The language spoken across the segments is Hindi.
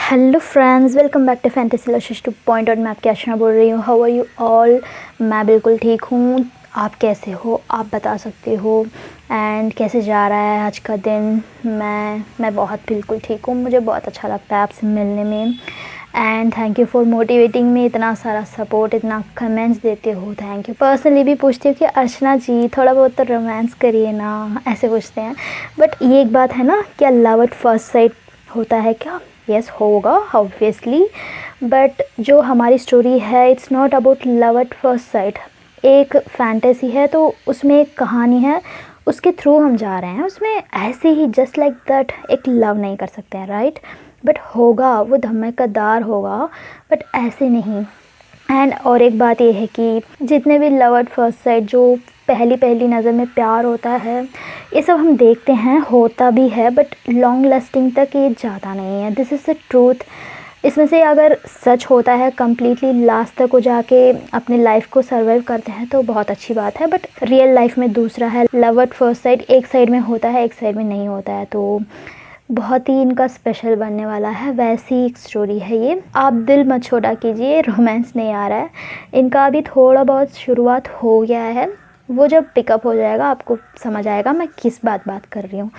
Hello friends, welcome back to fantasy luscious 2.0। मैं आपकी अर्चना बोल रही हूँ। How are you all? मैं बिल्कुल ठीक हूँ। आप कैसे हो? आप बता सकते हो। एंड कैसे जा रहा है आज का दिन? मैं बहुत बिल्कुल ठीक हूँ। मुझे बहुत अच्छा लगता है आपसे मिलने में। And thank you for motivating me. इतना सारा सपोर्ट, इतना कमेंट्स देते हो, थैंक यू। पर्सनली भी पूछती हूँ कि अर्चना जी थोड़ा बहुत तो रोमांस करिए ना, ऐसे पूछते हैं। बट ये एक बात है ना, क्या लव एट फर्स्ट साइट होता है क्या? यस होगा ऑब्वियसली। बट जो हमारी स्टोरी है, it's not about love at first sight. एक फैंटेसी है तो उसमें एक कहानी है, उसके थ्रू हम जा रहे हैं। उसमें ऐसे ही जस्ट लाइक दैट एक लव नहीं कर सकते हैं, राइट? बट होगा, वो धमाकेदार होगा, बट ऐसे नहीं। एंड और एक बात ये है कि जितने भी लव एट फर्स्ट साइट, जो पहली पहली नज़र में प्यार होता है, ये सब हम देखते हैं, होता भी है, बट लॉन्ग लास्टिंग तक ये ज़्यादा नहीं है। This is the truth. इसमें से अगर सच होता है, कम्प्लीटली लास्ट तक को जाके अपने लाइफ को सर्वाइव करते हैं तो बहुत अच्छी बात है। बट रियल लाइफ में दूसरा है। लव एट फर्स्ट साइट एक साइड में होता है, एक साइड में नहीं होता है, तो बहुत ही इनका स्पेशल बनने वाला है। वैसी एक स्टोरी है ये। आप दिल मत छोटा कीजिए, रोमांस नहीं आ रहा है। इनका अभी थोड़ा बहुत शुरुआत हो गया है, वो जब पिकअप हो जाएगा आपको समझ आएगा मैं किस बात कर रही हूँ।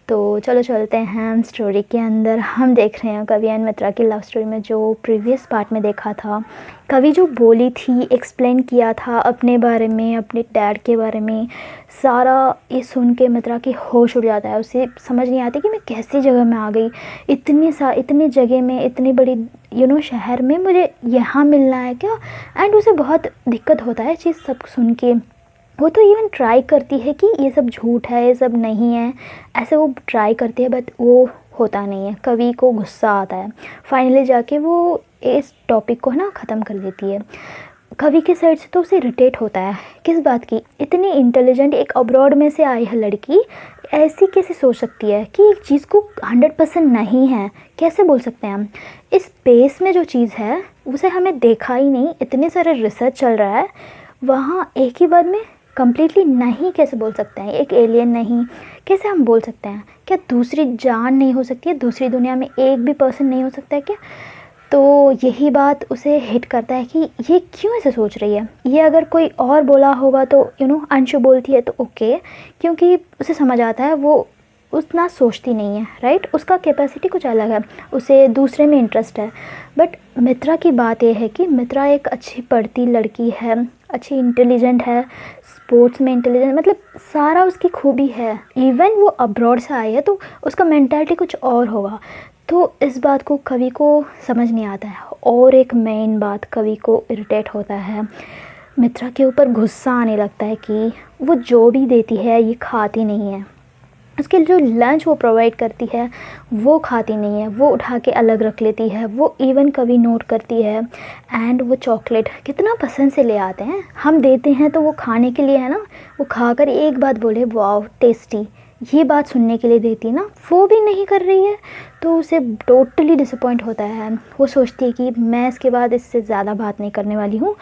तो चलो चलते हैं स्टोरी के अंदर। हम देख रहे हैं कवि एंड मित्रा की लव स्टोरी में जो प्रीवियस पार्ट में देखा था। कवि जो बोली थी, एक्सप्लेन किया था अपने बारे में, अपने डैड के बारे में, सारा ये सुन के मित्रा की होश उड़ जाता है। उसे समझ नहीं आती कि मैं कैसी जगह में आ गई। इतनी जगह में, इतनी बड़ी शहर में मुझे यहाँ मिलना है क्या? एंड उसे बहुत दिक्कत होता है चीज़ सब सुन के। वो तो इवन ट्राई करती है कि ये सब झूठ है, ये सब नहीं है, ऐसे वो ट्राई करती है, बट वो होता नहीं है। कवि को गुस्सा आता है। फाइनली जाके वो इस टॉपिक को ना ख़त्म कर देती है। कवि के साइड से तो उसे इरिटेट होता है। किस बात की? इतनी इंटेलिजेंट, एक अब्रॉड में से आई है लड़की, ऐसी कैसे सोच सकती है कि एक चीज़ को 100% नहीं है? कैसे बोल सकते हैं हम? इस स्पेस में जो चीज़ है उसे हमें देखा ही नहीं, इतने सारे रिसर्च चल रहा है, वहाँ एक ही बार में कम्प्लीटली नहीं कैसे बोल सकते हैं? एक एलियन नहीं कैसे हम बोल सकते हैं? क्या दूसरी जान नहीं हो सकती है? दूसरी दुनिया में एक भी पर्सन नहीं हो सकता है क्या? तो यही बात उसे हिट करता है कि ये क्यों ऐसे सोच रही है। ये अगर कोई और बोला होगा तो अंशु बोलती है तो ओके, क्योंकि उसे समझ आता है वो उतना सोचती नहीं है, राइट? उसका कैपेसिटी कुछ अलग है, उसे दूसरे में इंटरेस्ट है। बट मित्रा की बात यह है कि मित्रा एक अच्छी पढ़ती लड़की है, अच्छी इंटेलिजेंट है, स्पोर्ट्स में इंटेलिजेंट, मतलब सारा उसकी खूबी है। इवन वो अब्रॉड से आई है तो उसका मेंटालिटी कुछ और होगा। तो इस बात को कवि को समझ नहीं आता है। और एक मेन बात, कवि को इरिटेट होता है, मित्रा के ऊपर गुस्सा आने लगता है कि वो जो भी देती है ये खाती नहीं है। उसके जो लंच वो प्रोवाइड करती है वो खाती नहीं है, वो उठा के अलग रख लेती है। वो इवन कभी नोट करती है। एंड वो चॉकलेट कितना पसंद से ले आते हैं, हम देते हैं तो वो खाने के लिए है ना, वो खाकर एक बात बोले वाओ टेस्टी, ये बात सुनने के लिए देती ना, वो भी नहीं कर रही है। तो उसे टोटली डिसअपॉइंट होता है। वो सोचती है कि मैं इसके बाद इससे ज़्यादा बात नहीं करने वाली हूँ।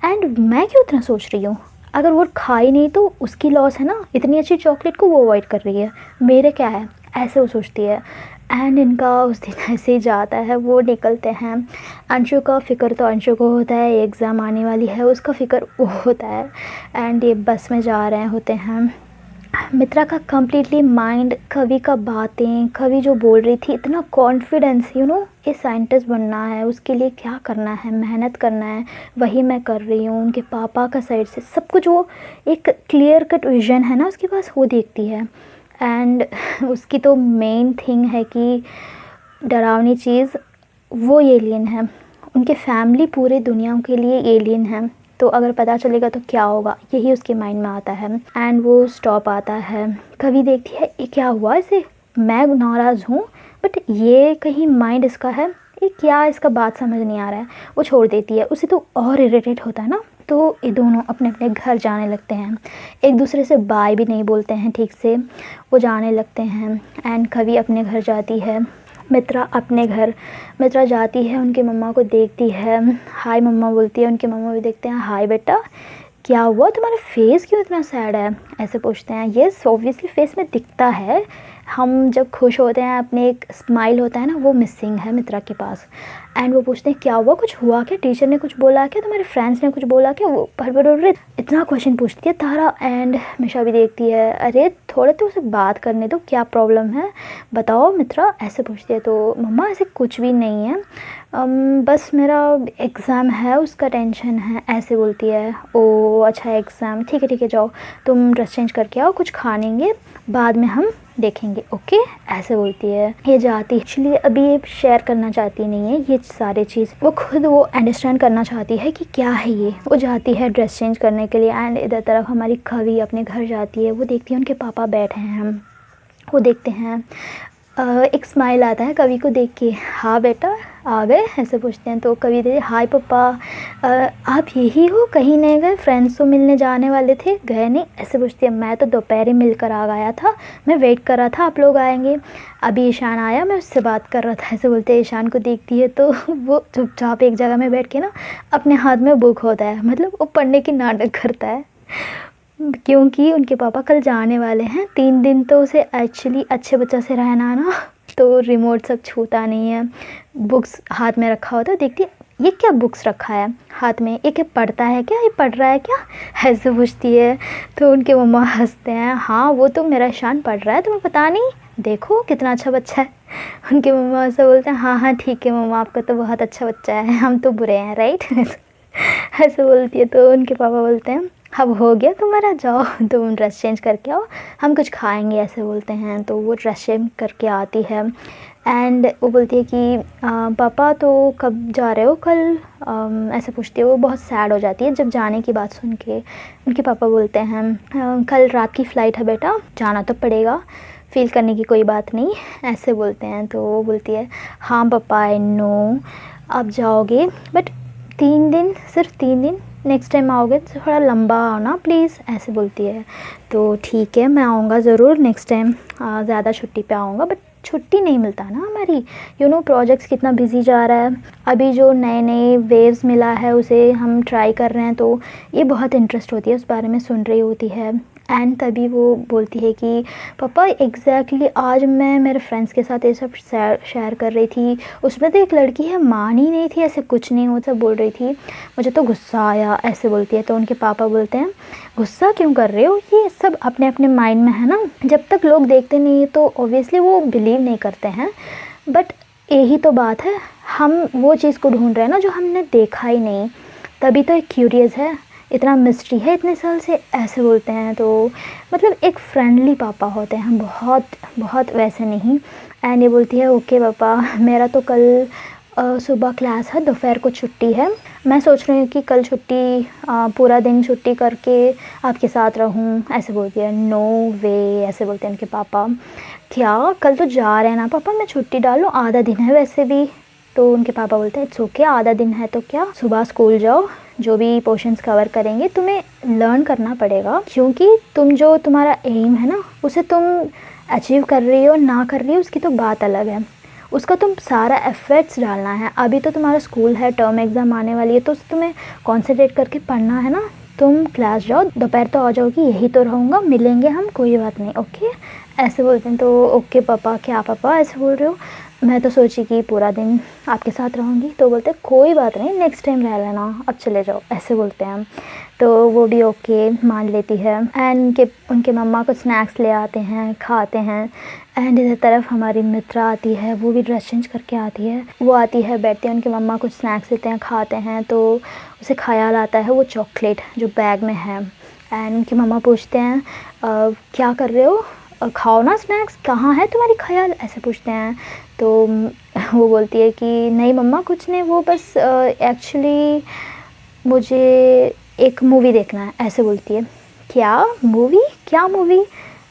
एंड मैं क्यों इतना सोच रही हूँ? अगर वो खाई नहीं तो उसकी लॉस है ना, इतनी अच्छी चॉकलेट को वो अवॉइड कर रही है, मेरे क्या है, ऐसे वो सोचती है। एंड इनका उस दिन ऐसे ही जाता है, वो निकलते हैं। अंशु का फ़िक्र तो अंशु को होता है, एग्ज़ाम आने वाली है, उसका फ़िक्र वो होता है। एंड ये बस में जा रहे होते हैं। मित्रा का कम्प्लीटली माइंड कवि का बातें, कवि जो बोल रही थी, इतना कॉन्फिडेंस, ये साइंटिस्ट बनना है, उसके लिए क्या करना है, मेहनत करना है, वही मैं कर रही हूँ। उनके पापा का साइड से सब कुछ, वो एक क्लियर कट विजन है ना उसके पास, वो देखती है। एंड उसकी तो मेन थिंग है कि डरावनी चीज़, वो एलियन है। उनके फैमिली पूरे दुनिया के लिए एलियन है, तो अगर पता चलेगा तो क्या होगा, यही उसके माइंड में आता है। एंड वो स्टॉप आता है। कवि देखती है ये क्या हुआ इसे, मैं नाराज़ हूँ बट ये कहीं माइंड इसका है, ये क्या, इसका बात समझ नहीं आ रहा है। वो छोड़ देती है। उसे तो और इरिटेट होता है ना। तो ये दोनों अपने अपने घर जाने लगते हैं, एक दूसरे से बाय भी नहीं बोलते हैं ठीक से, वो जाने लगते हैं। एंड कवि अपने घर जाती है, मित्रा अपने घर। मित्रा जाती है, उनकी मम्मा को देखती है, हाय मम्मा बोलती है। उनके मम्मा भी देखते हैं, हाय बेटा क्या हुआ, तुम्हारा फेस क्यों इतना सैड है, ऐसे पूछते हैं। येस ऑब्वियसली फेस में दिखता है, हम जब खुश होते हैं, अपने एक स्माइल होता है ना, वो मिसिंग है मित्रा के पास। एंड वो पूछते हैं क्या हुआ, कुछ हुआ क्या, टीचर ने कुछ बोला क्या, तुम्हारे फ्रेंड्स ने कुछ बोला क्या, वो भर इतना क्वेश्चन पूछती है तारा। एंड मिशा भी देखती है, अरे थोड़े तो उसे बात करने दो, क्या प्रॉब्लम है बताओ मित्रा, ऐसे पूछती है। तो मम्मा ऐसे कुछ भी नहीं है, बस मेरा एग्ज़ाम है उसका टेंशन है, ऐसे बोलती है। ओ अच्छा एग्ज़ाम, ठीक है जाओ तुम ड्रेस चेंज करके आओ, कुछ खा लेंगे बाद में हम देखेंगे, ओके, ऐसे बोलती है। ये जाती एक्चुअली अभी ये शेयर करना चाहती नहीं है ये सारी चीज़, वो खुद वो अंडरस्टैंड करना चाहती है कि क्या है ये। वो जाती है ड्रेस चेंज करने के लिए। एंड इधर तरफ हमारी कवि अपने घर जाती है, वो देखती है उनके पापा बैठे हैं, वो देखते हैं, एक स्माइल आता है कवि को देख के, हाँ बेटा आ गए, ऐसे पूछते हैं। तो कवि दे, हाय पापा, आप यही हो, कहीं नहीं गए, फ्रेंड्स तो मिलने जाने वाले थे, गए नहीं, ऐसे पूछती है। मैं तो दोपहर ही मिलकर आ गया था, मैं वेट कर रहा था आप लोग आएंगे, अभी ईशान आया, मैं उससे बात कर रहा था, ऐसे बोलते हैं। ईशान को देखती है तो वो चुपचाप एक जगह में बैठ के ना अपने हाथ में बुक होता है, मतलब वो पढ़ने की नाटक करता है, क्योंकि उनके पापा कल जाने वाले हैं 3 दिन। तो उसे एक्चुअली अच्छे बच्चा से रहना ना, तो रिमोट सब छूता नहीं है, बुक्स हाथ में रखा होता है। देखती है ये क्या बुक्स रखा है हाथ में, ये क्या पढ़ता है क्या, ये पढ़ रहा है क्या, ऐसे पूछती है। तो उनके मम्मा हंसते हैं, हाँ वो तो मेरा ईशान पढ़ रहा है, तुम्हें पता नहीं, देखो कितना अच्छा बच्चा है। उनके मम्मा ऐसे बोलते हैं, हाँ ठीक है मम्मा, आपका तो बहुत अच्छा बच्चा है, हम तो बुरे हैं राइट, ऐसे बोलती है। तो उनके पापा बोलते हैं, अब हो गया तुम्हारा, जाओ तुम ड्रेस चेंज करके आओ, हम कुछ खाएंगे, ऐसे बोलते हैं। तो वो ड्रेस चेंज करके आती है। एंड वो बोलती है कि पापा तो कब जा रहे हो कल, ऐसे पूछती है। वो बहुत सैड हो जाती है जब जाने की बात सुन के। उनके पापा बोलते हैं, कल रात की फ़्लाइट है बेटा, जाना तो पड़ेगा, फील करने की कोई बात नहीं, ऐसे बोलते हैं। तो वो बोलती है, हाँ पापा आई नो आप जाओगे, बट 3 दिन, सिर्फ 3 दिन, नेक्स्ट टाइम आओगे तो थोड़ा लंबा आओ ना प्लीज़, ऐसे बोलती है। तो ठीक है मैं आऊँगा ज़रूर नेक्स्ट टाइम, ज़्यादा छुट्टी पे आऊँगा, बट छुट्टी नहीं मिलता ना हमारी, प्रोजेक्ट्स कितना बिजी जा रहा है, अभी जो नए नए वेव्स मिला है उसे हम ट्राई कर रहे हैं, तो ये बहुत इंटरेस्ट होती है, उस बारे में सुन रही होती है। एंड तभी वो बोलती है कि पापा एग्जैक्टली आज मैं मेरे फ्रेंड्स के साथ ये सब शेयर कर रही थी, उसमें तो एक लड़की है मान ही नहीं थी, ऐसे कुछ नहीं वो सब बोल रही थी, मुझे तो गुस्सा आया, ऐसे बोलती है। तो उनके पापा बोलते हैं, गुस्सा क्यों कर रहे हो, ये सब अपने अपने माइंड में है ना, जब तक लोग देखते नहीं है तो ऑब्वियसली वो बिलीव नहीं करते हैं, बट यही तो बात है, हम वो चीज़ को ढूंढ रहे हैं ना जो हमने देखा ही नहीं, तभी तो एक क्यूरियस है, इतना मिस्ट्री है इतने साल से, ऐसे बोलते हैं। तो मतलब एक फ्रेंडली पापा होते हैं, बहुत बहुत वैसे नहीं। एंड ये बोलती है, ओके पापा मेरा तो कल सुबह क्लास है, दोपहर को छुट्टी है, मैं सोच रही हूँ कि कल छुट्टी पूरा दिन छुट्टी करके आपके साथ रहूँ, ऐसे बोलती है। नो वे, ऐसे बोलते हैं उनके पापा। क्या कल तो जा रहे हैं ना पापा, मैं छुट्टी डालूँ, आधा दिन है वैसे भी। तो उनके पापा बोलते हैं, इट्स ओके, आधा दिन है तो क्या, सुबह स्कूल जाओ, जो भी पोर्शंस कवर करेंगे तुम्हें लर्न करना पड़ेगा, क्योंकि तुम्हारा एम है ना उसे तुम अचीव कर रही हो ना कर रही हो उसकी तो बात अलग है, उसका तुम सारा एफर्ट्स डालना है। अभी तो तुम्हारा स्कूल है, टर्म एग्ज़ाम आने वाली है, तो तुम्हें कॉन्सेंट्रेट करके पढ़ना है ना, तुम क्लास जाओ, दोपहर तो आ जाओगी, यही तो रहूँगा, मिलेंगे हम, कोई बात नहीं, ओके, ऐसे बोलते हैं। तो ओके पापा, क्या पापा ऐसे बोल रहे हो, मैं तो सोची कि पूरा दिन आपके साथ रहूँगी। तो बोलते हैं कोई बात नहीं, नेक्स्ट टाइम रह लेना, अब चले जाओ, ऐसे बोलते हैं। तो वो भी ओके मान लेती है। एंड उनके मम्मा कुछ स्नैक्स ले आते हैं, खाते हैं। एंड इधर तरफ हमारी मित्रा आती है, वो भी ड्रेस चेंज करके आती है, वो आती है, बैठती है, उनके मम्मा कुछ स्नैक्स देते हैं, खाते हैं। तो उसे ख्याल आता है वो चॉकलेट जो बैग में है। एंड उनकी मम्मा पूछते हैं, क्या कर रहे हो, खाओ ना स्नैक्स, कहाँ है तुम्हारी ख्याल, ऐसे पूछते हैं। तो वो बोलती है कि नहीं मम्मा कुछ नहीं, वो बस एक्चुअली मुझे एक मूवी देखना है, ऐसे बोलती है। क्या मूवी, क्या मूवी,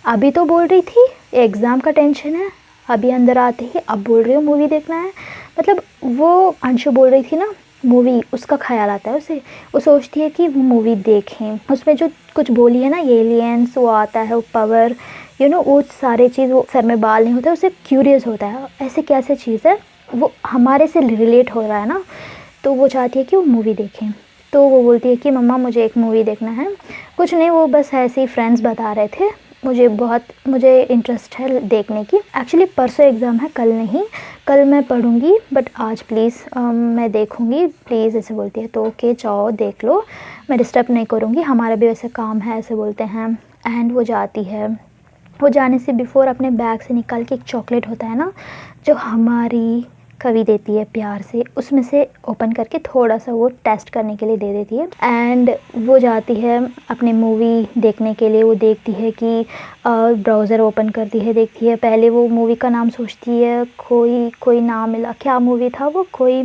अभी तो बोल रही थी एग्ज़ाम का टेंशन है, अभी अंदर आते ही अब बोल रही हो मूवी देखना है, मतलब वो अंशु बोल रही थी ना मूवी, उसका ख्याल आता है उसे, वो सोचती है कि वो मूवी देखें, उसमें जो कुछ बोली है ना एलियंस, वो आता है, वो पावर, वो सारे चीज़, वो सर में बाल नहीं होता, उसे क्यूरियस होता है ऐसे कैसे चीज़ है, वो हमारे से रिलेट हो रहा है ना, तो वो चाहती है कि वो मूवी देखें। तो वो बोलती है कि मम्मा मुझे एक मूवी देखना है, कुछ नहीं, वो बस ऐसे ही फ्रेंड्स बता रहे थे, मुझे इंटरेस्ट है देखने की। एक्चुअली परसों एग्ज़ाम है, कल नहीं, कल मैं पढ़ूँगी, बट आज प्लीज़ मैं देखूँगी प्लीज़ ऐसे बोलती है। तो ओके जाओ देख लो, मैं डिस्टर्ब नहीं करूँगी, हमारा भी वैसे काम है ऐसे बोलते हैं। एंड वो जाती है। वो जाने से बिफ़ोर अपने बैग से निकाल के एक चॉकलेट होता है ना, जो हमारी कवि देती है प्यार से, उसमें से ओपन करके थोड़ा सा वो टेस्ट करने के लिए दे देती है। एंड वो जाती है अपने मूवी देखने के लिए। वो देखती है कि ब्राउज़र ओपन करती है, देखती है, पहले वो मूवी का नाम सोचती है, कोई ना मिला, क्या मूवी था वो, कोई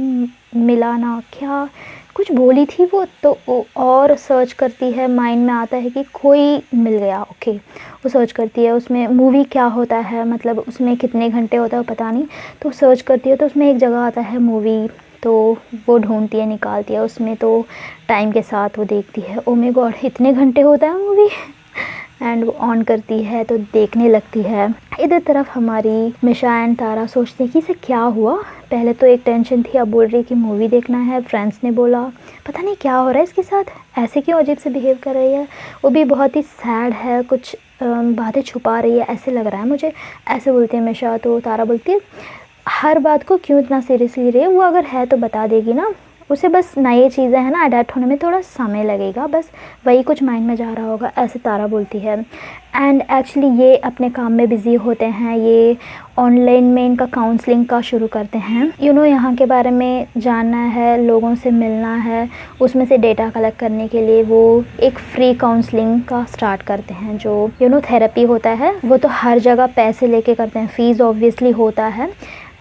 मिला ना, क्या कुछ बोली थी वो, तो वो और सर्च करती है, माइंड में आता है कि कोई मिल गया, ओके। वो सर्च करती है उसमें मूवी क्या होता है, मतलब उसमें कितने घंटे होता है वो पता नहीं, तो सर्च करती है तो उसमें एक जगह आता है मूवी, तो वो ढूंढती है, निकालती है उसमें, तो टाइम के साथ वो देखती है, ओ माय गॉड इतने घंटे होता है मूवी। एंड वो ऑन करती है तो देखने लगती है। इधर तरफ हमारी मिशा एंड तारा सोचते हैं कि इसे क्या हुआ। पहले तो एक टेंशन थी, अब बोल रही कि मूवी देखना है, फ्रेंड्स ने बोला, पता नहीं क्या हो रहा है इसके साथ, ऐसे क्यों अजीब से बिहेव कर रही है, वो भी बहुत ही सैड है, कुछ बातें छुपा रही है ऐसे लग रहा है मुझे, ऐसे बोलती है मिशा। तो तारा बोलती है हर बात को क्यों इतना सीरियसली रहे, वो अगर है तो बता देगी ना, उसे बस नई चीज़ें हैं ना, अडेप्ट होने में थोड़ा समय लगेगा, बस वही कुछ माइंड में जा रहा होगा, ऐसे तारा बोलती है। एंड एक्चुअली ये अपने काम में बिज़ी होते हैं, ये ऑनलाइन में इनका काउंसलिंग का शुरू करते हैं। यहाँ के बारे में जानना है, लोगों से मिलना है, उसमें से डेटा कलेक्ट करने के लिए वो एक फ्री काउंसलिंग का स्टार्ट करते हैं। जो थेरेपी होता है वो तो हर जगह पैसे लेके करते हैं, फ़ीस ऑब्वियसली होता है,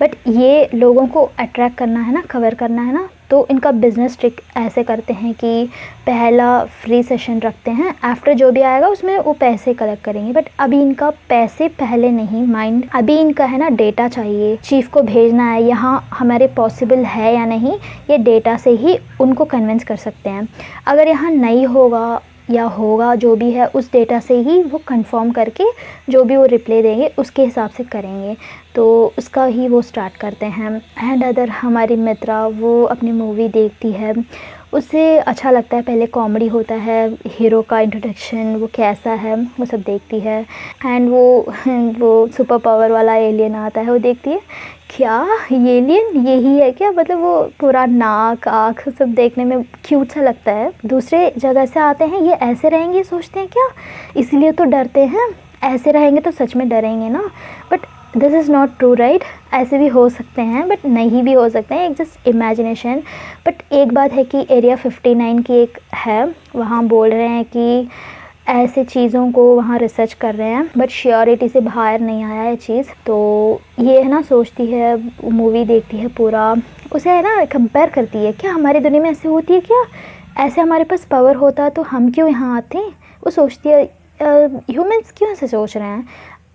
बट ये लोगों को अट्रैक्ट करना है ना, कवर करना है ना, तो इनका बिज़नेस ट्रिक ऐसे करते हैं कि पहला फ्री सेशन रखते हैं, आफ्टर जो भी आएगा उसमें वो पैसे कलेक्ट करेंगे, बट अभी इनका पैसे पहले नहीं, माइंड अभी इनका है ना डेटा चाहिए, चीफ को भेजना है, यहाँ हमारे पॉसिबल है या नहीं, ये डेटा से ही उनको कन्विंस कर सकते हैं। अगर यहाँ नहीं होगा या होगा जो भी है, उस डेटा से ही वो कंफर्म करके जो भी वो रिप्लाई देंगे उसके हिसाब से करेंगे, तो उसका ही वो स्टार्ट करते हैं। एंड अदर हमारी मित्रा वो अपनी मूवी देखती है, उसे अच्छा लगता है, पहले कॉमेडी होता है, हीरो का इंट्रोडक्शन वो कैसा है वो सब देखती है। एंड वो सुपर पावर वाला एलियन आता है, वो देखती है, क्या ये एलियन यही है क्या, मतलब वो पूरा नाक आँख सब देखने में क्यूट सा लगता है। दूसरे जगह से आते हैं, ये ऐसे रहेंगे सोचते हैं क्या, इसलिए तो डरते हैं, ऐसे रहेंगे तो सच में डरेंगे ना, but this is not true right, ऐसे भी हो सकते हैं बट नहीं भी हो सकते हैं, एक जस्ट इमेजिनेशन। बट एक बात है कि एरिया 59 की एक है, वहाँ बोल रहे हैं कि ऐसे चीज़ों को वहाँ रिसर्च कर रहे हैं, बट श्योरिटी से बाहर नहीं आया है चीज़। तो ये है ना, सोचती है, मूवी देखती है पूरा, उसे है ना कंपेयर करती है, क्या हमारी दुनिया में ऐसे होती है क्या, ऐसे हमारे पास पावर होता तो हम क्यों यहाँ आते। वो सोचती है ह्यूमंस क्यों ऐसे सोच रहे हैं,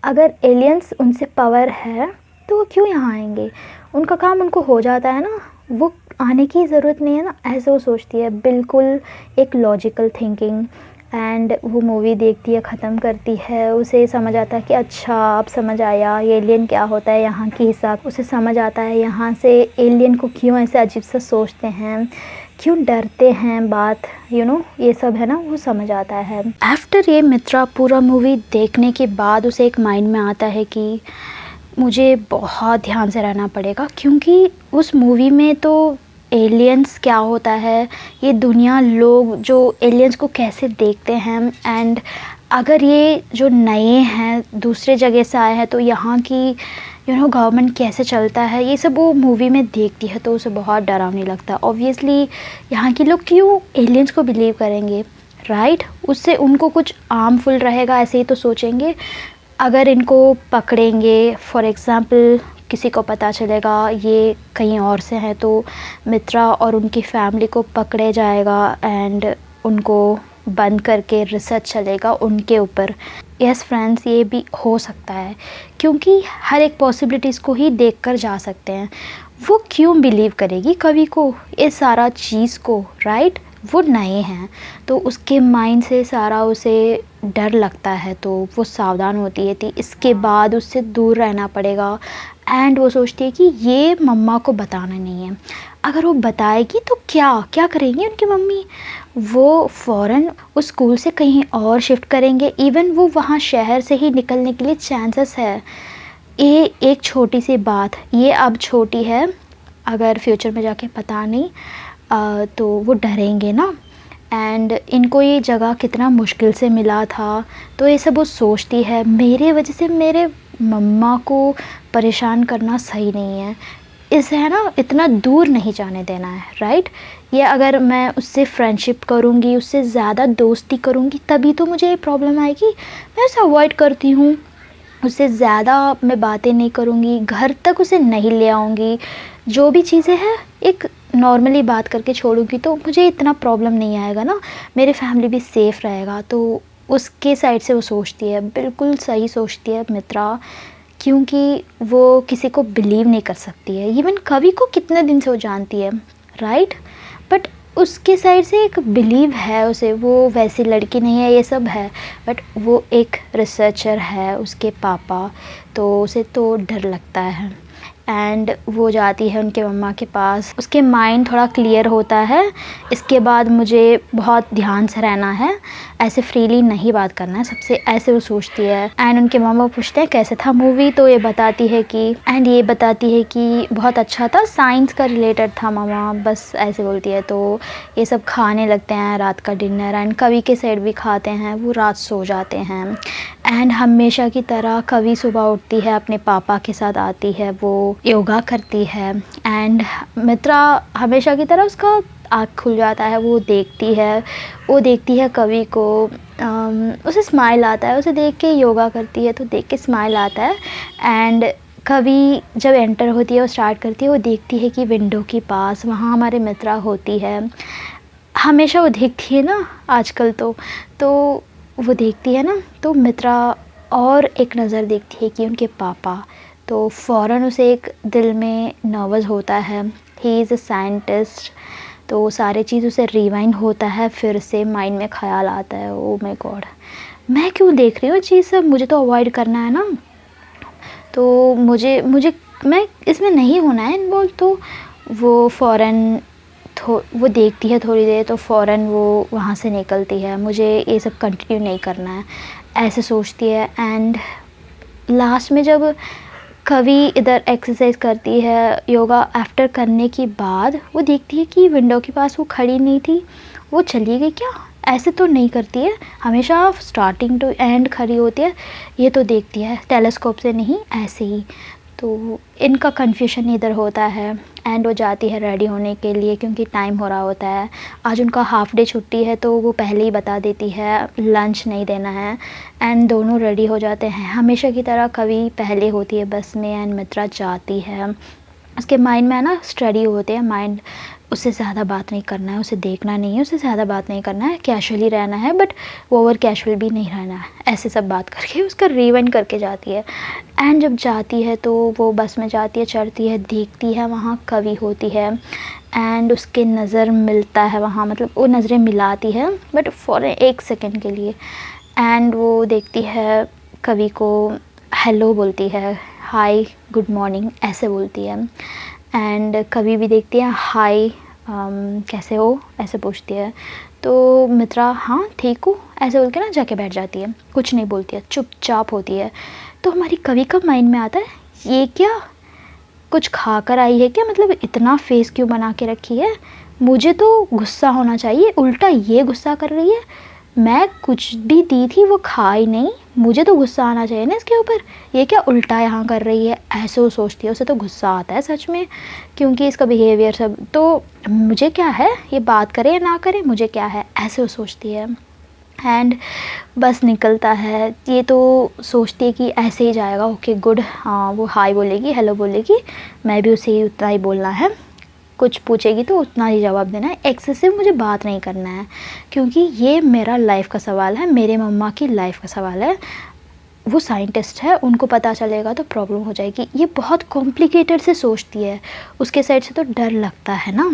अगर एलियंस उनसे पावर है तो वो क्यों यहाँ आएंगे, उनका काम उनको हो जाता है ना, वो आने की ज़रूरत नहीं है ना, ऐसे वो सोचती है, बिल्कुल एक लॉजिकल थिंकिंग। एंड वो मूवी देखती है, ख़त्म करती है, उसे समझ आता है कि अच्छा अब समझ आया ये एलियन क्या होता है, यहाँ की हिसाब उसे समझ आता है, यहाँ से एलियन को क्यों ऐसे अजीब सा सोचते हैं, क्यों डरते हैं, बात ये सब है ना, वो समझ आता है। आफ्टर ये मित्रा पूरा मूवी देखने के बाद उसे एक माइंड में आता है कि मुझे बहुत ध्यान से रहना पड़ेगा, क्योंकि उस मूवी में तो एलियंस क्या होता है, ये दुनिया, लोग जो एलियंस को कैसे देखते हैं, एंड अगर ये जो नए हैं दूसरे जगह से आए हैं तो यहाँ की गवर्नमेंट कैसे चलता है, ये सब वो मूवी में देखती है, तो उसे बहुत डरावनी लगता है। ऑब्वियसली यहाँ के लोग क्यों एलियंस को बिलीव करेंगे, राइट, उससे उनको कुछ हार्मफुल रहेगा ऐसे ही तो सोचेंगे। अगर इनको पकड़ेंगे, फॉर एग्ज़ाम्पल किसी को पता चलेगा ये कहीं और से हैं, तो मित्रा और उनकी फैमिली को पकड़े जाएगा एंड उनको बंद करके रिसर्च चलेगा उनके ऊपर। यस फ्रेंड्स, ये भी हो सकता है, क्योंकि हर एक पॉसिबिलिटीज़ को ही देखकर जा सकते हैं। वो क्यों बिलीव करेगी कवि को, ये सारा चीज़ को, राइट, वो नए हैं तो उसके माइंड से सारा उसे डर लगता है, तो वो सावधान होती है। इसके बाद उससे दूर रहना पड़ेगा, एंड वो सोचती है कि ये मम्मा को बताना नहीं है, अगर वो बताएगी तो क्या क्या करेंगी उनकी मम्मी, वो फ़ौरन उस स्कूल से कहीं और शिफ्ट करेंगे, इवन वो वहाँ शहर से ही निकलने के लिए चांसेस है। ये एक छोटी सी बात, ये अब छोटी है, अगर फ्यूचर में जाके पता नहीं तो वो डरेंगे ना। एंड इनको ये जगह कितना मुश्किल से मिला था, तो ये सब वो सोचती है, मेरे वजह से मेरे मम्मा को परेशान करना सही नहीं है, इसे है ना इतना दूर नहीं जाने देना है, राइट। ये अगर मैं उससे फ्रेंडशिप करूँगी, उससे ज़्यादा दोस्ती करूँगी, तभी तो मुझे ये प्रॉब्लम आएगी। मैं उसे अवॉइड करती हूँ, उससे ज़्यादा मैं बातें नहीं करूँगी, घर तक उसे नहीं ले आऊँगी, जो भी चीज़ें हैं एक नॉर्मली बात करके छोड़ूँगी, तो मुझे इतना प्रॉब्लम नहीं आएगा ना, मेरी फैमिली भी सेफ़ रहेगा। तो उसके साइड से वो सोचती है, बिल्कुल सही सोचती है मित्रा, क्योंकि वो किसी को बिलीव नहीं कर सकती है। इवन कवि को कितने दिन से वो जानती है, राइट, बट उसके साइड से एक बिलीव है उसे, वो वैसी लड़की नहीं है, ये सब है, बट वो एक रिसर्चर है, उसके पापा, तो उसे तो डर लगता है। एंड वो जाती है उनके मम्मा के पास, उसके माइंड थोड़ा क्लियर होता है, इसके बाद मुझे बहुत ध्यान से रहना है, ऐसे फ्रीली नहीं बात करना है सबसे, ऐसे वो सोचती है। एंड उनके मामा पूछते हैं कैसे था मूवी, तो ये बताती है कि बहुत अच्छा था, साइंस का रिलेटेड था मामा, बस ऐसे बोलती है। तो ये सब खाने लगते हैं रात का डिनर, एंड कवि के साइड भी खाते हैं, वो रात सो जाते हैं। एंड हमेशा की तरह कवि सुबह उठती है, अपने पापा के साथ आती है, वो योगा करती है। एंड मित्रा हमेशा की तरह उसका आँख खुल जाता है, वो देखती है कवि को, उसे स्माइल आता है, उसे देख के योगा करती है तो देख के स्माइल आता है। एंड कवि जब एंटर होती है, वो स्टार्ट करती है, वो देखती है कि विंडो के पास वहाँ हमारे मित्रा होती है, हमेशा वो देखती है ना आजकल, तो वो देखती है ना, तो मित्रा और एक नज़र देखती है कि उनके पापा, तो फ़ौरन उसे एक दिल में नर्वस होता है, ही इज़ अ साइंटिस्ट, तो सारी चीज़ उसे रिवाइंड होता है, फिर से माइंड में ख़्याल आता है, ओ माय गॉड मैं क्यों देख रही हूँ चीज़ सब, मुझे तो अवॉइड करना है ना, तो मुझे मैं इसमें नहीं होना है इन्वॉल्व। तो वो फ़ौरन वो देखती है थोड़ी देर, तो फ़ौरन वो वहाँ से निकलती है, मुझे ये सब कंटिन्यू नहीं करना है, ऐसे सोचती है। एंड लास्ट में जब कवि इधर एक्सरसाइज करती है, योगा आफ्टर करने के बाद वो देखती है कि विंडो के पास वो खड़ी नहीं थी, वो चली गई क्या, ऐसे तो नहीं करती है, हमेशा स्टार्टिंग टू एंड खड़ी होती है, ये तो देखती है टेलीस्कोप से नहीं ऐसे ही। तो इनका कन्फ्यूजन इधर होता है। एंड वो जाती है रेडी होने के लिए, क्योंकि टाइम हो रहा होता है, आज उनका हाफ़ डे छुट्टी है, तो वो पहले ही बता देती है लंच नहीं देना है। एंड दोनों रेडी हो जाते हैं, हमेशा की तरह कवि पहले होती है बस में, एंड मित्रा जाती है, उसके माइंड में है ना स्टडी होते हैं, माइंड उससे ज़्यादा बात नहीं करना है, उसे देखना नहीं है, उससे ज़्यादा बात नहीं करना है, कैजुअली रहना है, बट ओवर कैजुअल भी नहीं रहना है, ऐसे सब बात करके उसका रिवाइंड करके जाती है। एंड जब जाती है तो वो बस में जाती है, चढ़ती है, देखती है वहाँ कवि होती है, एंड उसके नज़र मिलता है वहाँ, मतलब वो नज़रें मिलाती है, बट फॉर एक सेकेंड के लिए। एंड वो देखती है कवि को, हेलो बोलती है, हाय गुड मॉर्निंग ऐसे बोलती है। एंड कभी भी देखती है, हाय कैसे हो ऐसे पूछती है, तो मित्रा हाँ ठीक हूँ ऐसे बोल के ना जाके बैठ जाती है, कुछ नहीं बोलती है, चुपचाप होती है। तो हमारी कवि का माइंड में आता है ये क्या कुछ खा कर आई है क्या, मतलब इतना फेस क्यों बना के रखी है, मुझे तो गुस्सा होना चाहिए, उल्टा ये गुस्सा कर रही है, मैं कुछ भी दी थी वो खा ही नहीं, मुझे तो गुस्सा आना चाहिए ना इसके ऊपर, ये क्या उल्टा यहाँ कर रही है, ऐसे वो सोचती है, उसे तो गुस्सा आता है सच में, क्योंकि इसका बिहेवियर सब, तो मुझे क्या है ये बात करे या ना करे मुझे क्या है, ऐसे वो सोचती है। एंड बस निकलता है, ये तो सोचती है कि ऐसे ही जाएगा, ओके गुड, हाँ वो हाय बोलेगी, हेलो बोलेगी, मैं भी उसे ही उतना ही बोलना है, कुछ पूछेगी तो उतना ही जवाब देना है, एक्सेसिव मुझे बात नहीं करना है, क्योंकि ये मेरा लाइफ का सवाल है, मेरे मम्मा की लाइफ का सवाल है, वो साइंटिस्ट है, उनको पता चलेगा तो प्रॉब्लम हो जाएगी, ये बहुत कॉम्प्लिकेटेड से सोचती है, उसके साइड से तो डर लगता है ना।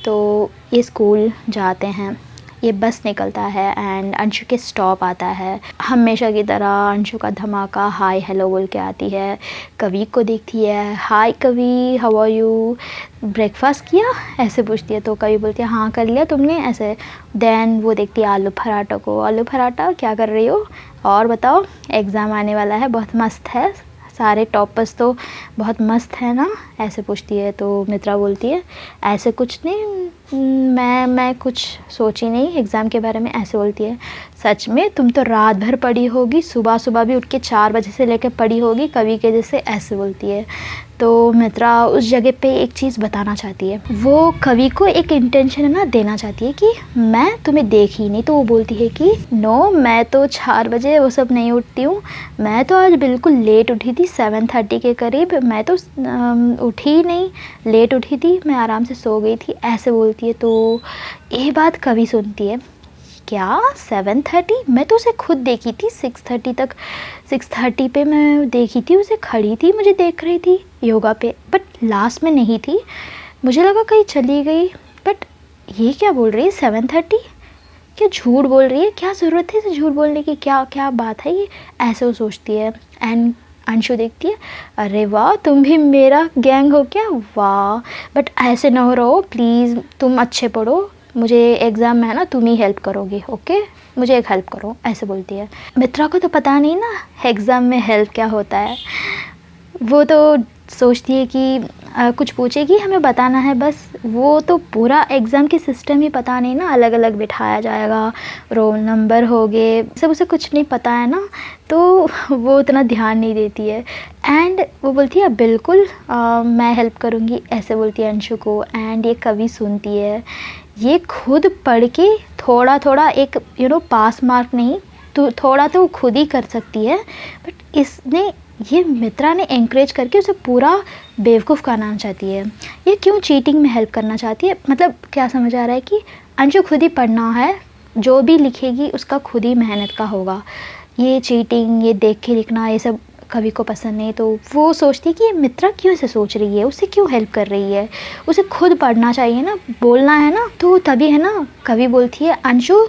तो ये स्कूल जाते हैं, ये बस निकलता है एंड अंशु के स्टॉप आता है। हमेशा की तरह अंशु का धमाका हाय हेलो बोल के आती है, कवि को देखती है, हाय कवि हाउ आर यू, ब्रेकफास्ट किया ऐसे पूछती है। तो कवि बोलती है हाँ कर लिया तुमने ऐसे। देन वो देखती है आलू पराठा को, आलू पराठा क्या कर रही हो और बताओ, एग्ज़ाम आने वाला है, बहुत मस्त है, सारे टॉपर्स तो बहुत मस्त है ना ऐसे पूछती है। तो मित्रा बोलती है ऐसे कुछ नहीं, मैं कुछ सोची नहीं एग्ज़ाम के बारे में ऐसे बोलती है। सच में तुम तो रात भर पढ़ी होगी, सुबह सुबह भी उठ के 4 बजे से लेकर पढ़ी होगी कवि के जैसे ऐसे बोलती है। तो मित्रा उस जगह पे एक चीज़ बताना चाहती है, वो कवि को एक इंटेंशन ना देना चाहती है कि मैं तुम्हें देखी नहीं। तो वो बोलती है कि नो मैं तो 4 बजे वो सब नहीं उठती हूँ, मैं तो आज बिल्कुल लेट उठी थी 7:30 के करीब, मैं तो उठी ही नहीं, लेट उठी थी, मैं आराम से सो गई थी ऐसे बोलती है। तो ये बात कवि सुनती है, क्या 7:30, मैं तो उसे खुद देखी थी 6:30 तक, 6:30 पे मैं देखी थी उसे, खड़ी थी मुझे देख रही थी योगा पे, बट लास्ट में नहीं थी, मुझे लगा कहीं चली गई, बट ये क्या बोल रही है 7:30, क्या झूठ बोल रही है, क्या ज़रूरत है इसे झूठ बोलने की, क्या क्या बात है ये ऐसे वो सोचती है। एंड अंशु देखती है, अरे वाह तुम भी मेरा गैंग हो क्या, वाह, बट ऐसे ना हो रहो प्लीज़, तुम अच्छे पढ़ो, मुझे एग्ज़ाम में है ना तुम ही हेल्प करोगी, ओके, मुझे एक हेल्प करो ऐसे बोलती है। मित्रा को तो पता नहीं ना एग्ज़ाम में हेल्प क्या होता है, वो तो सोचती है कि कुछ पूछेगी हमें बताना है बस, वो तो पूरा एग्ज़ाम की सिस्टम ही पता नहीं ना, अलग अलग बिठाया जाएगा, रोल नंबर हो गए सब, उसे कुछ नहीं पता है ना, तो वो उतना ध्यान नहीं देती है। एंड वो बोलती है बिल्कुल मैं हेल्प करूँगी ऐसे बोलती है अंशु को। एंड ये कवि सुनती है, ये खुद पढ़ के थोड़ा थोड़ा एक पास मार्क नहीं तो थोड़ा तो वो खुद ही कर सकती है, बट इसने ये मित्रा ने एंकरेज करके उसे पूरा बेवकूफ़ बनाना चाहती है। ये क्यों चीटिंग में हेल्प करना चाहती है, मतलब क्या समझ आ रहा है कि अंशु खुद ही पढ़ना है, जो भी लिखेगी उसका खुद ही मेहनत का होगा, ये चीटिंग ये देख के लिखना ये सब कवि को पसंद नहीं। तो वो सोचती है कि ये मित्रा क्यों ऐसे सोच रही है, उसे क्यों हेल्प कर रही है, उसे खुद पढ़ना चाहिए ना, बोलना है ना, तो तभी है ना। कवि बोलती है अंशु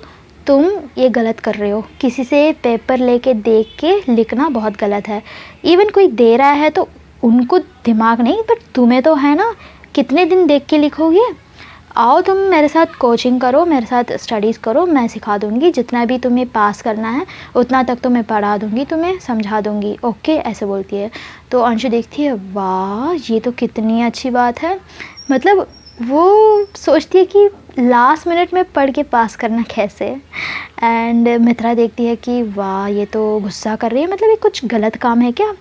तुम ये गलत कर रहे हो, किसी से पेपर लेके देख के लिखना बहुत गलत है, इवन कोई दे रहा है तो उनको दिमाग नहीं, बट तुम्हें तो है ना, कितने दिन देख के लिखोगे, आओ तुम मेरे साथ कोचिंग करो, मेरे साथ स्टडीज़ करो, मैं सिखा दूँगी, जितना भी तुम्हें पास करना है उतना तक तो मैं पढ़ा दूँगी, तुम्हें समझा दूँगी, ओके ऐसे बोलती है। तो अंशु देखती है वाह ये तो कितनी अच्छी बात है, मतलब वो सोचती है कि लास्ट मिनट में पढ़ के पास करना कैसे। एंड मित्रा देखती है कि वाह ये तो गुस्सा कर रही है, मतलब ये कुछ गलत काम है क्या,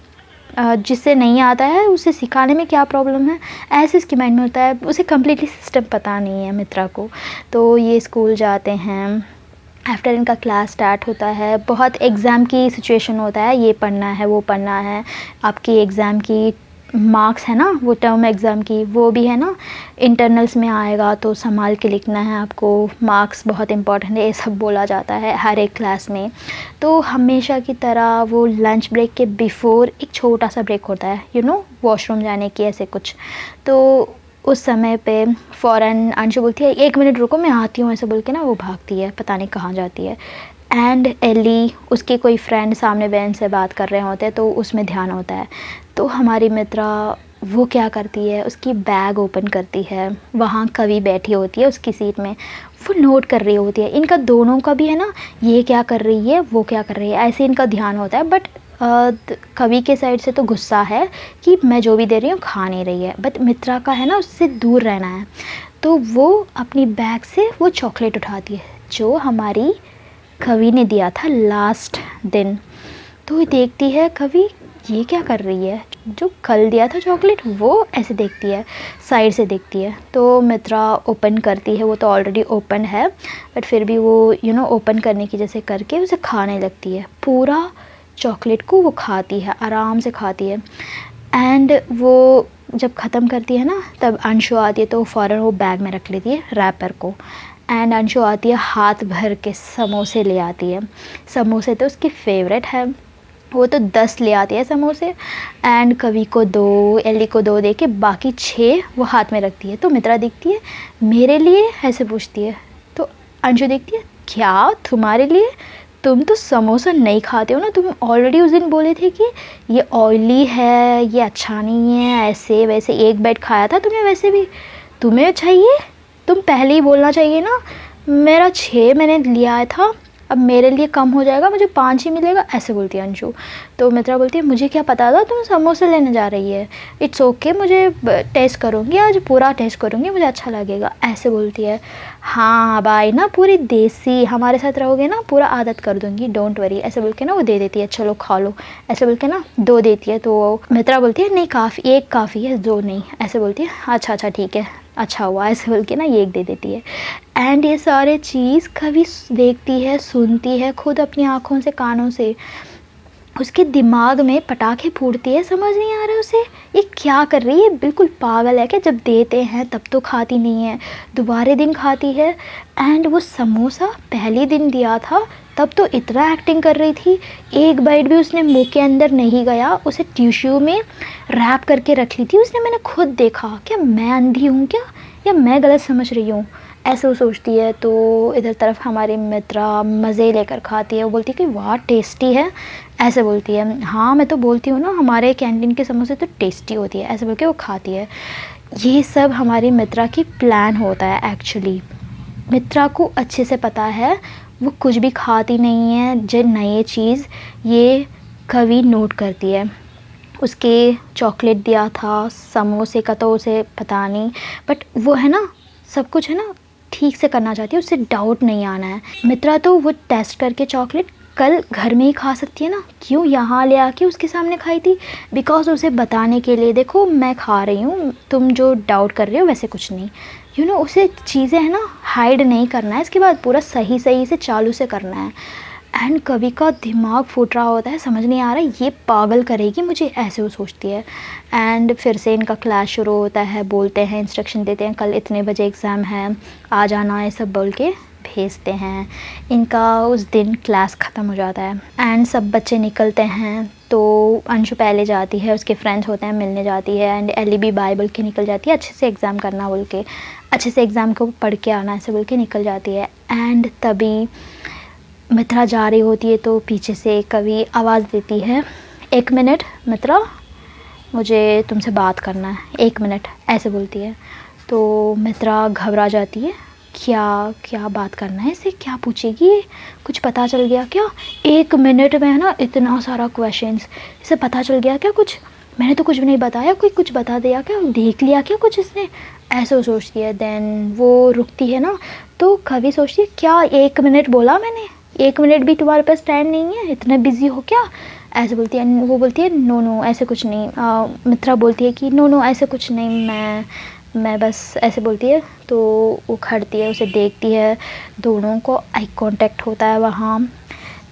जिससे नहीं आता है उसे सिखाने में क्या प्रॉब्लम है, ऐसे इसके माइंड में होता है, उसे कम्प्लीटली सिस्टम पता नहीं है मित्रा को। तो ये स्कूल जाते हैं, आफ्टर इनका क्लास स्टार्ट होता है, बहुत एग्ज़ाम की सिचुएशन होता है, ये पढ़ना है वो पढ़ना है, आपकी एग्ज़ाम की मार्क्स है ना, वो टर्म एग्ज़ाम की वो भी है ना, इंटरनल्स में आएगा तो संभाल के लिखना है आपको, मार्क्स बहुत इंपॉर्टेंट है, ये सब बोला जाता है हर एक क्लास में। तो हमेशा की तरह वो लंच ब्रेक के बिफ़ोर एक छोटा सा ब्रेक होता है, वॉशरूम जाने की ऐसे कुछ। तो उस समय पे फ़ौरन अंशु बोलती है 1 मिनट रुको मैं आती हूँ ऐसे बोल के ना वो भागती है, पता नहीं कहाँ जाती है। एंड एली उसके कोई फ्रेंड सामने बेंच से बात कर रहे होते हैं तो उसमें ध्यान होता है। तो हमारी मित्रा वो क्या करती है, उसकी बैग ओपन करती है, वहाँ कवि बैठी होती है उसकी सीट में, वो नोट कर रही होती है, इनका दोनों का भी है ना, ये क्या कर रही है वो क्या कर रही है ऐसे इनका ध्यान होता है। बट कवि के साइड से तो गुस्सा है कि मैं जो भी दे रही हूँ खा नहीं रही है, बट मित्रा का है ना उससे दूर रहना है। तो वो अपनी बैग से वो चॉकलेट उठाती है जो हमारी कवि ने दिया था लास्ट दिन। तो देखती है कवि ये क्या कर रही है, जो कल दिया था चॉकलेट वो ऐसे देखती है, साइड से देखती है। तो मित्रा ओपन करती है, वो तो ऑलरेडी ओपन है बट फिर भी वो ओपन करने की जैसे करके उसे खाने लगती है, पूरा चॉकलेट को वो खाती है, आराम से खाती है। एंड वो जब ख़त्म करती है ना तब अंशु आती है तो फ़ौरन वो बैग में रख लेती है रैपर को। एंड अंशु आती है हाथ भर के समोसे ले आती है, समोसे तो उसकी फेवरेट है, वो तो 10 ले आती है समोसे। एंड कवि को 2, एली को 2 दे के बाकी 6 वो हाथ में रखती है। तो मित्रा दिखती है मेरे लिए ऐसे पूछती है, तो अंशु देखती है, क्या तुम्हारे लिए? तुम तो समोसा नहीं खाते हो ना, तुम ऑलरेडी उस दिन बोले थे कि ये ऑयली है, ये अच्छा नहीं है, ऐसे वैसे। एक बाइट खाया था तुमने, वैसे भी तुम्हें चाहिए? तुम पहले ही बोलना चाहिए ना। मेरा 6 मैंने लिया था, अब मेरे लिए कम हो जाएगा, मुझे 5 ही मिलेगा, ऐसे बोलती है अंशु। तो मित्रा बोलती है, मुझे क्या पता था तुम समोसे लेने जा रही है, इट्स ओके, मुझे टेस्ट करूँगी, आज पूरा टेस्ट करूँगी, मुझे अच्छा लगेगा, ऐसे बोलती है। हाँ भाई ना, पूरी देसी हमारे साथ रहोगे ना, पूरा आदत कर दूँगी, डोंट वरी, ऐसे बोल के ना वो दे देती है, चलो खा लो, ऐसे बोल के ना 2 देती है। तो मित्रा बोलती है, नहीं काफ़ी, 1 काफ़ी है, 2 नहीं, ऐसे बोलती है। अच्छा ठीक है, अच्छा हुआ, ऐसे बोल के ना ये 1 दे देती है। एंड ये सारे चीज़ कभी देखती है, सुनती है खुद अपनी आँखों से, कानों से, उसके दिमाग में पटाखे फूटती है, समझ नहीं आ रहा उसे ये क्या कर रही है, बिल्कुल पागल है क्या? जब देते हैं तब तो खाती नहीं है, दोबारे दिन खाती है। एंड वो समोसा पहले दिन दिया था तब तो इतना एक्टिंग कर रही थी, 1 बाइट भी उसने मुंह के अंदर नहीं गया, उसे टिश्यू में रैप करके रख ली थी उसने, मैंने खुद देखा। क्या मैं अंधी हूँ क्या, या मैं गलत समझ रही हूँ, ऐसे वो सोचती है। तो इधर तरफ हमारी मित्रा मज़े लेकर खाती है, वो बोलती है कि वाह टेस्टी है, ऐसे बोलती है। हाँ मैं तो बोलती हूँ ना, हमारे कैंटीन के समोसे तो टेस्टी होती है, ऐसे बोल के वो खाती है। ये सब हमारी मित्रा की प्लान होता है एक्चुअली। मित्रा को अच्छे से पता है वो कुछ भी खाती नहीं है, जो नई चीज़ ये कभी नोट करती है। उसके चॉकलेट दिया था, समोसे का तो उसे पता नहीं, बट वो है ना, सब कुछ है ना ठीक से करना चाहती है, उससे डाउट नहीं आना है। मित्रा तो वो टेस्ट करके चॉकलेट कल घर में ही खा सकती है ना, क्यों यहाँ ले आके उसके सामने खाई थी? बिकॉज उसे बताने के लिए, देखो मैं खा रही हूँ, तुम जो डाउट कर रहे हो वैसे कुछ नहीं, यू नो, उसे चीज़ें है ना हाइड नहीं करना है, इसके बाद पूरा सही से चालू से करना है। एंड कभी का दिमाग फूट रहा होता है, समझ नहीं आ रहा ये पागल करेगी मुझे, ऐसे वो सोचती है। एंड फिर से इनका क्लास शुरू होता है, बोलते हैं, इंस्ट्रक्शन देते हैं, कल इतने बजे एग्ज़ाम है, आ जाना, ये सब बोल के भेजते हैं। इनका उस दिन क्लास ख़त्म हो जाता है एंड सब बच्चे निकलते हैं। तो अंशु पहले जाती है, उसके फ्रेंड्स होते हैं, मिलने जाती है। एंड एली भी बाय बोल के निकल जाती है, अच्छे से एग्ज़ाम करना बोल के, अच्छे से एग्ज़ाम को पढ़ के आना, ऐसे बोल के निकल जाती है। एंड तभी मित्रा जा रही होती है तो पीछे से कवि आवाज़ देती है, 1 मिनट मित्रा, मुझे तुमसे बात करना है, 1 मिनट, ऐसे बोलती है। तो मित्रा घबरा जाती है, क्या बात करना है इसे, क्या पूछेगी ये, कुछ पता चल गया क्या? 1 मिनट में है ना इतना सारा क्वेश्चंस, इसे पता चल गया क्या कुछ? मैंने तो कुछ भी नहीं बताया, कोई कुछ बता दिया क्या, देख लिया क्या कुछ इसने, ऐसे वो सोचती है। देन वो रुकती है ना, तो कवि सोचती है, क्या 1 मिनट बोला मैंने, 1 मिनट भी तुम्हारे पास टाइम नहीं है, इतना बिजी हो क्या, ऐसे बोलती है। वो बोलती है, नो ऐसे कुछ नहीं। मित्रा बोलती है कि नो ऐसे कुछ नहीं, मैं बस, ऐसे बोलती है। तो वो खड़ती है, उसे देखती है, दोनों को आई कांटेक्ट होता है वहाँ।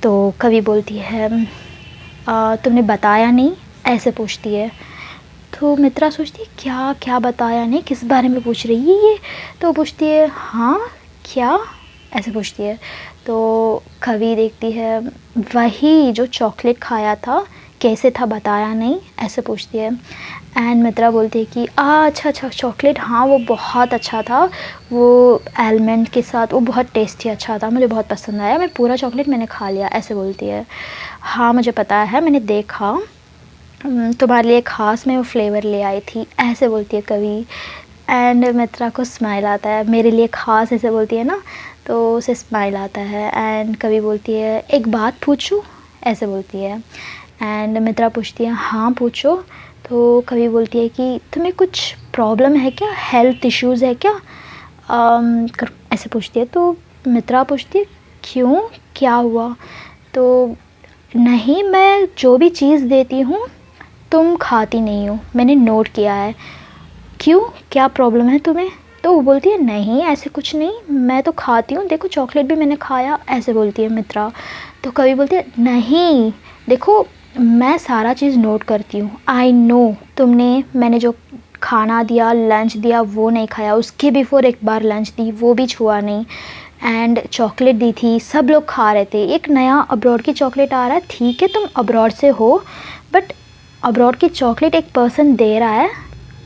तो कवि बोलती है, तुमने बताया नहीं, ऐसे पूछती है। तो मित्रा सोचती है, क्या बताया नहीं, किस बारे में पूछ रही है ये? तो पूछती है, हाँ क्या, ऐसे पूछती है। तो कवि देखती है, वही जो चॉकलेट खाया था, कैसे था बताया नहीं, ऐसे पूछती है। एंड मित्रा बोलती है कि अच्छा चॉकलेट, हाँ वो बहुत अच्छा था, वो आलमंड के साथ, वो बहुत टेस्टी अच्छा था, मुझे बहुत पसंद आया, मैं पूरा चॉकलेट मैंने खा लिया, ऐसे बोलती है। हाँ मुझे पता है, मैंने देखा, तुम्हारे लिए ख़ास मैं वो फ्लेवर ले आई थी, ऐसे बोलती है कवि। एंड मित्रा को स्माइल आता है, मेरे लिए ख़ास ऐसे बोलती है ना, तो उसे स्माइल आता है। एंड कवि बोलती है, एक बात पूछूं, ऐसे बोलती है। एंड मित्रा पूछती है, हाँ पूछो। तो कवि बोलती है कि तुम्हें कुछ प्रॉब्लम है क्या, हेल्थ इश्यूज़ है क्या, ऐसे पूछती है। तो मित्रा पूछती है, क्यों, क्या हुआ? तो नहीं, मैं जो भी चीज़ देती हूँ तुम खाती नहीं हो, मैंने नोट किया है, क्यों, क्या प्रॉब्लम है तुम्हें? तो वो बोलती है, नहीं ऐसे कुछ नहीं, मैं तो खाती हूँ, देखो चॉकलेट भी मैंने खाया, ऐसे बोलती है मित्रा। तो कवि बोलती है, नहीं देखो मैं सारा चीज़ नोट करती हूँ, आई नो तुमने, मैंने जो खाना दिया, लंच दिया, वो नहीं खाया, उसके बिफोर एक बार लंच दी, वो भी छुआ नहीं, एंड चॉकलेट दी थी, सब लोग खा रहे थे, एक नया अब्रॉड की चॉकलेट आ रहा है, ठीक है तुम अब्रॉड से हो, बट अब्रॉड की चॉकलेट एक पर्सन दे रहा है,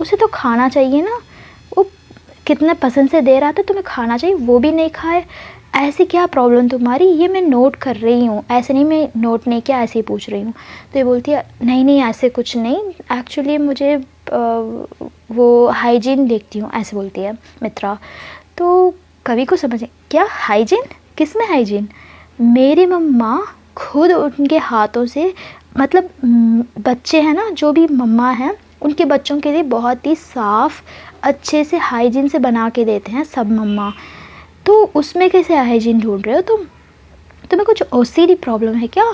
उसे तो खाना चाहिए ना, वो कितने पसंद से दे रहा था, तुम्हें खाना चाहिए, वो भी नहीं खाए, ऐसे क्या प्रॉब्लम तुम्हारी, ये मैं नोट कर रही हूँ, ऐसे नहीं मैं नोट नहीं किया, ऐसे ही पूछ रही हूँ। तो ये बोलती है नहीं नहीं ऐसे कुछ नहीं, एक्चुअली मुझे वो हाइजीन देखती हूँ, ऐसे बोलती है मित्रा। तो कवि को समझ क्या हाइजीन, किस में हाइजीन? मेरी मम्मा खुद उनके हाथों से, मतलब बच्चे हैं ना, जो भी मम्मा हैं उनके बच्चों के लिए बहुत ही साफ़ अच्छे से हाइजीन से बना के देते हैं सब मम्मा। तो उसमें कैसे हाइजीन ढूंढ रहे हो तुम? तुम्हें कुछ ओसीडी प्रॉब्लम है क्या?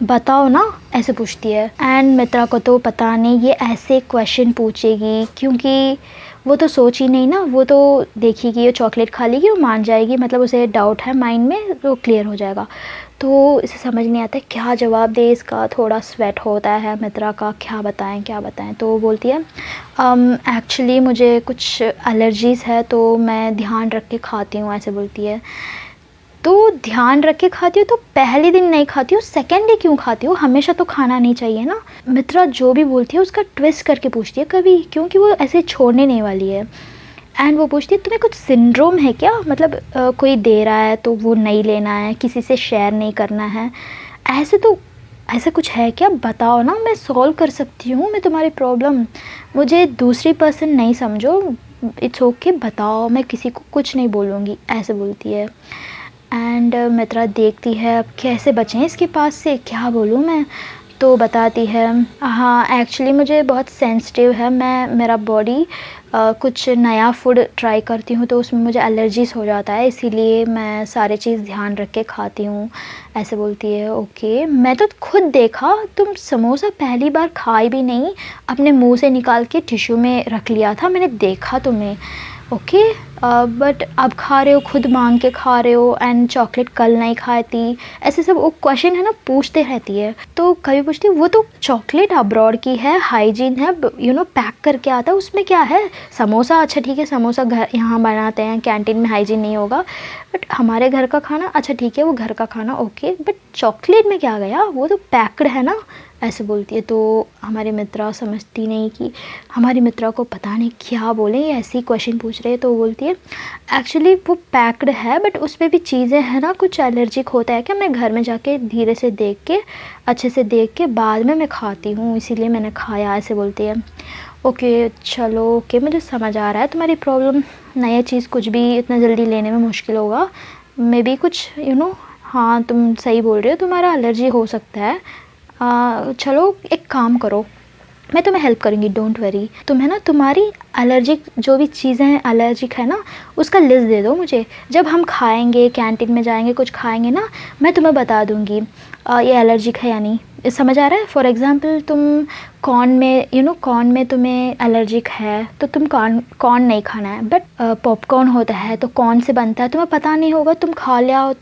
बताओ ना, ऐसे पूछती है। एंड मित्रा को तो पता नहीं ये ऐसे क्वेश्चन पूछेगी, क्योंकि वो तो सोच ही नहीं ना, वो तो देखेगी ये चॉकलेट खा लेगी, वो मान जाएगी, मतलब उसे डाउट है माइंड में, तो क्लियर हो जाएगा। तो इसे समझ नहीं आता क्या जवाब दे इसका, थोड़ा स्वेट होता है मित्रा का, क्या बताएं क्या बताएं। तो वो बोलती है एक्चुअली मुझे कुछ एलर्जीज़ है, तो मैं ध्यान रख के खाती हूँ, ऐसे बोलती है। तो ध्यान रख के खाती हो तो पहले दिन नहीं खाती हो, सेकेंड डे क्यों खाती हो? हमेशा तो खाना नहीं चाहिए ना। मित्रा जो भी बोलती है उसका ट्विस्ट करके पूछती है कभी, क्योंकि वो ऐसे छोड़ने नहीं वाली है। एंड वो पूछती है तुम्हें कुछ सिंड्रोम है क्या, मतलब कोई दे रहा है तो वो नहीं लेना है, किसी से शेयर नहीं करना है, ऐसे तो ऐसा कुछ है क्या? बताओ ना, मैं सॉल्व कर सकती हूँ मैं तुम्हारी प्रॉब्लम, मुझे दूसरी पर्सन नहीं समझो, इट्स ओके, बताओ, मैं किसी को कुछ नहीं बोलूँगी, ऐसे बोलती है। एंड मित्रा देखती है अब कैसे बचें इसके पास से, क्या बोलूँ मैं। तो बताती है हाँ एक्चुअली मुझे बहुत सेंसिटिव है, मेरा बॉडी कुछ नया फूड ट्राई करती हूँ तो उसमें मुझे एलर्जीज़ हो जाता है, इसीलिए मैं सारी चीज़ ध्यान रख के खाती हूँ, ऐसे बोलती है। ओके, मैं तो खुद देखा तुम समोसा पहली बार खाई भी नहीं, अपने मुंह से निकाल के टिश्यू में रख लिया था, मैंने देखा तुम्हें। ओके, बट अब खा रहे हो, खुद मांग के खा रहे हो, एंड चॉकलेट कल नहीं खाती, ऐसे सब वो क्वेश्चन है ना पूछते रहती है। तो कभी पूछती है वो तो चॉकलेट अब्रॉड की है, हाइजीन है, पैक करके आता है, उसमें क्या है? समोसा अच्छा ठीक है, समोसा घर यहाँ बनाते हैं, कैंटीन में हाइजीन नहीं होगा, बट हमारे घर का खाना अच्छा ठीक है, वो घर का खाना ओके, बट चॉकलेट में क्या गया, वो तो पैक्ड है ना, ऐसे बोलती है। तो हमारी मित्रा समझती नहीं कि हमारी मित्रा को पता नहीं क्या बोले, ये ऐसे ही क्वेश्चन पूछ रहे हैं। तो वो बोलती है एक्चुअली वो पैक्ड है, बट उसमें भी चीज़ें हैं ना, कुछ एलर्जिक होता है क्या, मैं घर में जाके धीरे से देख के, अच्छे से देख के बाद में मैं खाती हूँ, इसीलिए मैंने खाया, ऐसे बोलती है। ओके चलो, ओके मुझे समझ आ रहा है तुम्हारी प्रॉब्लम, नया चीज़ कुछ भी इतना जल्दी लेने में मुश्किल होगा, मे बी कुछ हाँ तुम सही बोल रहे हो, तुम्हारा एलर्जी हो सकता है। चलो एक काम करो, मैं तुम्हें हेल्प करूँगी, डोंट वरी, तुम्हें ना तुम्हारी एलर्जिक जो भी चीज़ें हैं एलर्जिक है ना, उसका लिस्ट दे दो मुझे, जब हम खाएंगे कैंटीन में जाएंगे कुछ खाएंगे ना, मैं तुम्हें बता दूँगी ये एलर्जिक है या नहीं, समझ आ रहा है? फॉर एग्ज़ाम्पल तुम कॉर्न में कॉर्न में तुम्हें एलर्जिक है तो तुम कॉर्न नहीं खाना है, बट पॉपकॉर्न होता है तो कौन से बनता है तुम्हें पता नहीं होगा, तुम खा लिया हो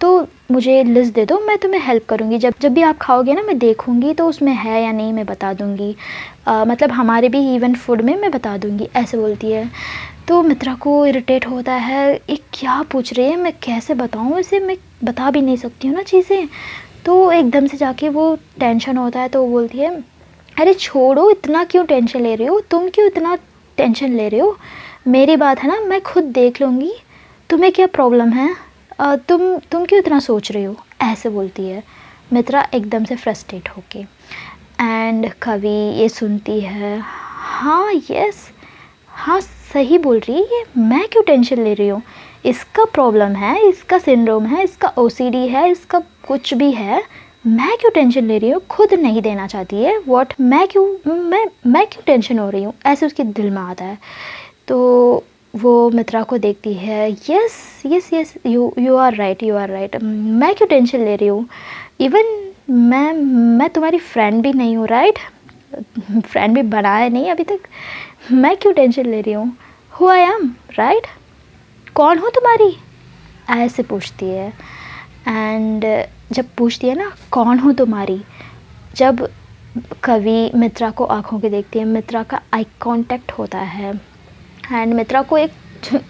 तो मुझे लिस्ट दे दो, मैं तुम्हें हेल्प करूँगी, जब भी आप खाओगे ना मैं देखूँगी तो उसमें है या नहीं मैं बता दूँगी, मतलब हमारे भी इवन फूड में मैं बता दूँगी, ऐसे बोलती है। तो मित्रा को इरिटेट होता है, ये क्या पूछ रही है, मैं कैसे बताऊँ इसे, मैं बता भी नहीं सकती हूँ ना चीज़ें। तो एकदम से जाके वो टेंशन होता है, तो वो बोलती है अरे छोड़ो, इतना क्यों टेंशन ले रही हो, तुम क्यों इतना टेंशन ले रहे हो, मेरी बात है ना, मैं खुद देख लूँगी, तुम्हें क्या प्रॉब्लम है, तुम क्यों इतना सोच रही हो, ऐसे बोलती है मित्रा एकदम से फ्रस्ट्रेट होके। एंड कवि ये सुनती है, हाँ यस, हाँ सही बोल रही है ये, मैं क्यों टेंशन ले रही हूँ, इसका प्रॉब्लम है, इसका सिंड्रोम है, इसका ओसीडी है, इसका कुछ भी है, मैं क्यों टेंशन ले रही हूँ, खुद नहीं देना चाहती है, व्हाट, मैं क्यों टेंशन हो रही हूँ, ऐसे उसके दिल में आता है। तो वो मित्रा को देखती है, yes yes yes, you are right, मैं क्यों टेंशन ले रही हूँ, इवन मैं तुम्हारी फ्रेंड भी नहीं हूँ, राइट, फ्रेंड भी बनाया नहीं अभी तक, मैं क्यों टेंशन ले रही हूँ, हु आई एम, राइट, कौन हो तुम्हारी, ऐसे पूछती है। एंड जब पूछती है ना कौन हो तुम्हारी, जब कवि मित्रा को आंखों के देखती है, मित्रा का आई कांटेक्ट होता है, एंड मित्रा को एक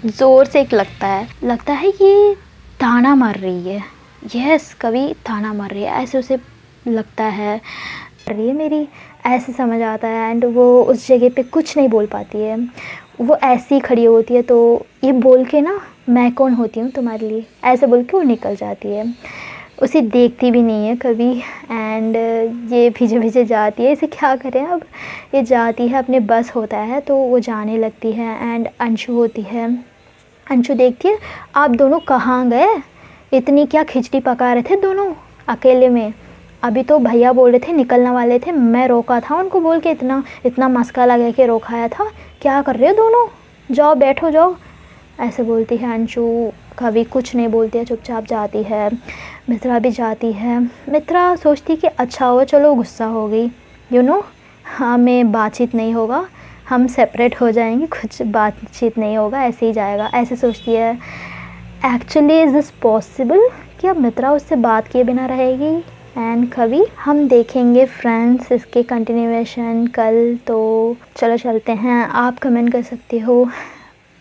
ज़ोर से एक लगता है ये ताना मार रही है, यस कवि ताना मार रही है, ऐसे उसे लगता है, रही है मेरी, ऐसे समझ आता है। एंड वो उस जगह पे कुछ नहीं बोल पाती है, वो ऐसी खड़ी होती है। तो ये बोल के ना मैं कौन होती हूँ तुम्हारे लिए, ऐसे बोल के वो निकल जाती है। उसे देखती भी नहीं है कभी। एंड ये भीजे भीजे जाती है, इसे क्या करें अब। ये जाती है, अपने बस होता है तो वो जाने लगती है। एंड अंशु होती है, अंशु देखती है आप दोनों कहाँ गए, इतनी क्या खिचड़ी पका रहे थे दोनों अकेले में। अभी तो भैया बोल रहे थे निकलने वाले थे, मैं रोका था उनको बोल के, इतना इतना मस्का लगा के रोकाया था। क्या कर रहे हो दोनों, जाओ बैठो जाओ, ऐसे बोलती है अंशु। कभी कुछ नहीं बोलती है, चुपचाप जाती है। मित्रा भी जाती है। मित्रा सोचती कि अच्छा हुआ चलो गुस्सा हो गई, हमें बातचीत नहीं होगा, हम सेपरेट हो जाएंगे, कुछ बातचीत नहीं होगा, ऐसे ही जाएगा, ऐसे सोचती है। एक्चुअली इज़ दिस पॉसिबल कि अब मित्रा उससे बात किए बिना रहेगी। एंड कभी हम देखेंगे फ्रेंड्स इसके कंटिन्यूएशन कल। तो चलो चलते हैं। आप कमेंट कर सकते हो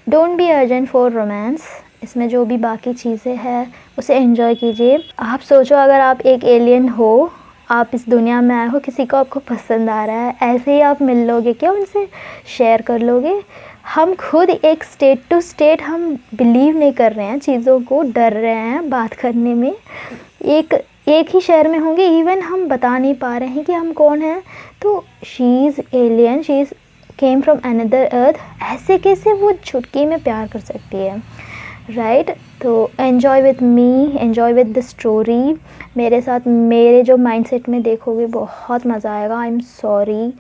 don't be urgent for romance, इसमें जो भी बाकी चीज़ें हैं उसे एंजॉय कीजिए। आप सोचो अगर आप एक एलियन हो, आप इस दुनिया में आए हो, किसी को आपको पसंद आ रहा है, ऐसे ही आप मिल लोगे क्या उनसे, शेयर कर लोगे। हम खुद एक स्टेट टू स्टेट हम बिलीव नहीं कर रहे हैं चीज़ों को, डर रहे हैं बात करने में। एक ही शहर में होंगे, इवन हम बता नहीं पा रहे हैं कि हम कौन हैं। तो she is alien, she is came from another earth, ऐसे कैसे वो चुटकी में प्यार कर सकती है, राइट। तो enjoy with me, enjoy with the story, मेरे साथ मेरे जो माइंडसेट में देखोगे बहुत मज़ा आएगा। आई एम सॉरी,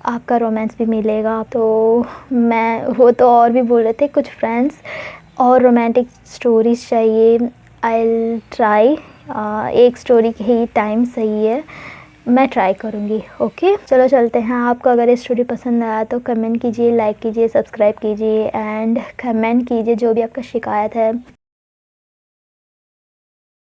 आपका रोमांस भी मिलेगा। तो मैं वो तो और भी बोल रहे थे कुछ फ्रेंड्स और रोमांटिक स्टोरीज़ चाहिए, आई विल ट्राई। एक स्टोरी की ही टाइम सही है, मैं ट्राई करूँगी। ओके चलो चलते हैं। आपको अगर ये स्टोरी पसंद आया तो कमेंट कीजिए, लाइक कीजिए, सब्सक्राइब कीजिए एंड कमेंट कीजिए जो भी आपका शिकायत है।